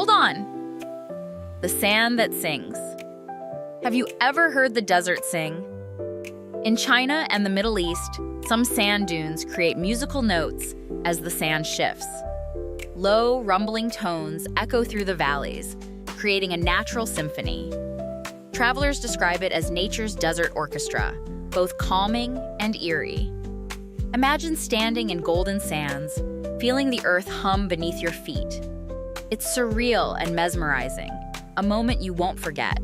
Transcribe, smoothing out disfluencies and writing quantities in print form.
hold on. The sand that sings. Have you ever heard the desert sing? In China and the Middle East, some sand dunes create musical notes as the sand shifts. Low, rumbling tones echo through the valleys, creating a natural symphony. Travelers describe it as nature's desert orchestra, both calming and eerie. Imagine standing in golden sands, feeling the earth hum beneath your feet. It's surreal and mesmerizing, a moment you won't forget.